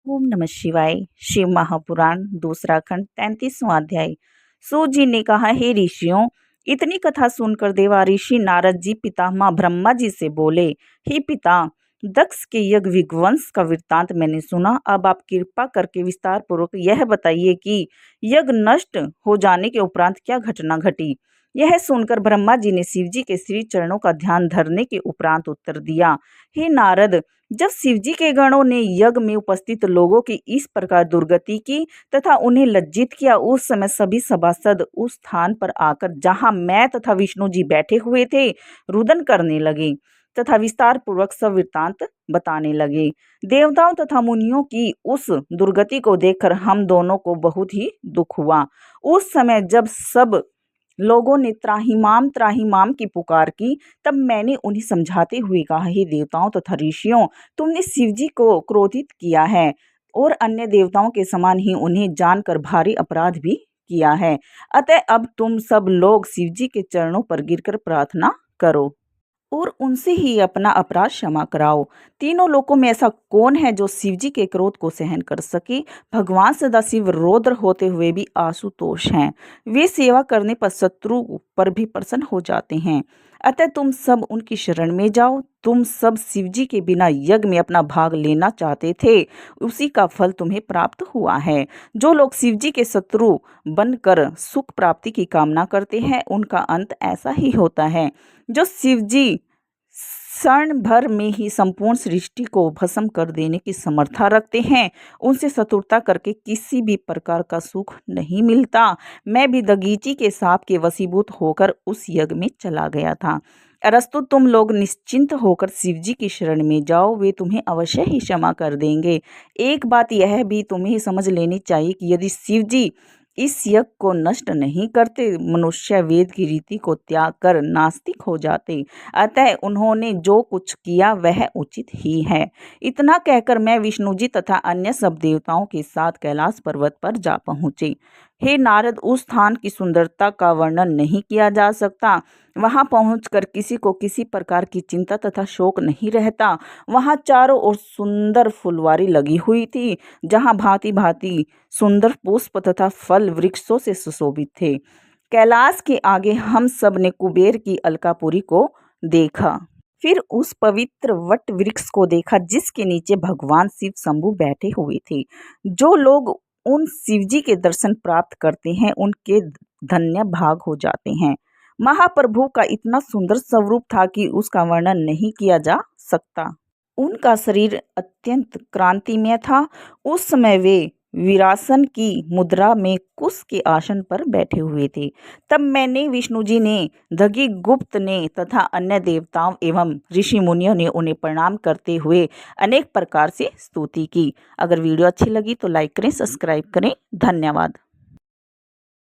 ओम नमः शिवाय। शिव महापुराण दूसरा खंड 33वां अध्याय। सूत जी ने कहा, हे ऋषियों, इतनी कथा सुनकर देवा ऋषि नारद जी पितामह ब्रह्मा जी से बोले, हे पिता, दक्ष के यज्ञ विध्वंस का वृत्तांत मैंने सुना। अब आप कृपा करके विस्तार पूर्वक यह बताइए कि यज्ञ नष्ट हो जाने के उपरांत क्या घटना घटी। यह सुनकर ब्रह्मा जी ने शिव जी के श्री चरणों का ध्यान धरने के उपरांत उत्तर दिया, हे नारद, जब शिवजी के गणों ने यज्ञ में उपस्थित लोगों की इस प्रकार दुर्गति की तथा उन्हें लज्जित किया, उस समय सभी सभासद उस स्थान पर आकर जहां मैं तथा विष्णु जी बैठे हुए थे रुदन करने लगे तथा विस्तार पूर्वक सब वृत्तांत बताने लगे। देवताओं तथा मुनियों की उस दुर्गति को देखकर हम दोनों को बहुत ही दुख हुआ। उस समय जब सब लोगों ने त्राहिमाम त्राहिमाम की पुकार की, तब मैंने उन्हें समझाते हुए कहा, हे देवताओं तथा ऋषियों, तुमने शिवजी को क्रोधित किया है और अन्य देवताओं के समान ही उन्हें जानकर भारी अपराध भी किया है। अतः अब तुम सब लोग शिवजी के चरणों पर गिरकर प्रार्थना करो और उनसे ही अपना अपराध क्षमा कराओ। तीनों लोकों में ऐसा कौन है जो शिवजी के क्रोध को सहन कर सके। भगवान सदाशिव रौद्र होते हुए भी आशुतोष हैं। वे सेवा करने पर शत्रु पर भी प्रसन्न हो जाते हैं। अतः तुम सब उनकी शरण में जाओ। तुम सब शिवजी के बिना यज्ञ में अपना भाग लेना चाहते थे, उसी का फल तुम्हें प्राप्त हुआ है। जो लोग शिवजी के शत्रु बनकर सुख प्राप्ति की कामना करते हैं, उनका अंत ऐसा ही होता है। जो शिवजी क्षण भर में ही संपूर्ण सृष्टि को भस्म कर देने की समर्था रखते हैं, उनसे शत्रुता करके किसी भी प्रकार का सुख नहीं मिलता। मैं भी दगीची के सांप के वशीभूत होकर उस यज्ञ में चला गया था। अरस्तु, तुम लोग निश्चिंत होकर शिवजी की शरण में जाओ, वे तुम्हें अवश्य ही क्षमा कर देंगे। एक बात यह भी तुम्हें समझ लेनी चाहिए कि यदि शिवजी इस यज्ञ को नष्ट नहीं करते, मनुष्य वेद की रीति को त्याग कर नास्तिक हो जाते। अतः उन्होंने जो कुछ किया वह उचित ही है। इतना कहकर मैं विष्णु जी तथा अन्य सब देवताओं के साथ कैलाश पर्वत पर जा पहुँचे। हे नारद, उस स्थान की सुंदरता का वर्णन नहीं किया जा सकता। वहां पहुंचकर किसी को किसी प्रकार की चिंता तथा शोक नहीं रहता। वहां चारों ओर सुंदर फुलवारी लगी हुई थी, जहां भांति भांति सुंदर पुष्प तथा फल वृक्षों से सुशोभित थे। कैलाश के आगे हम सब ने कुबेर की अलकापुरी को देखा। फिर उस पवित्र वट वृक्ष को देखा जिसके नीचे भगवान शिव शंभु बैठे हुए थे। जो लोग उन शिवजी के दर्शन प्राप्त करते हैं, उनके धन्य भाग हो जाते हैं। महाप्रभु का इतना सुंदर स्वरूप था कि उसका वर्णन नहीं किया जा सकता। उनका शरीर अत्यंत क्रांतिमय था। उस समय वे वीरासन की मुद्रा में कुश के आसन पर बैठे हुए थे। तब मैंने, विष्णु जी ने, दगी गुप्त ने तथा अन्य देवताओं एवं ऋषि मुनियों ने उन्हें प्रणाम करते हुए अनेक प्रकार से स्तुति की। अगर वीडियो अच्छी लगी तो लाइक करें, सब्सक्राइब करें। धन्यवाद।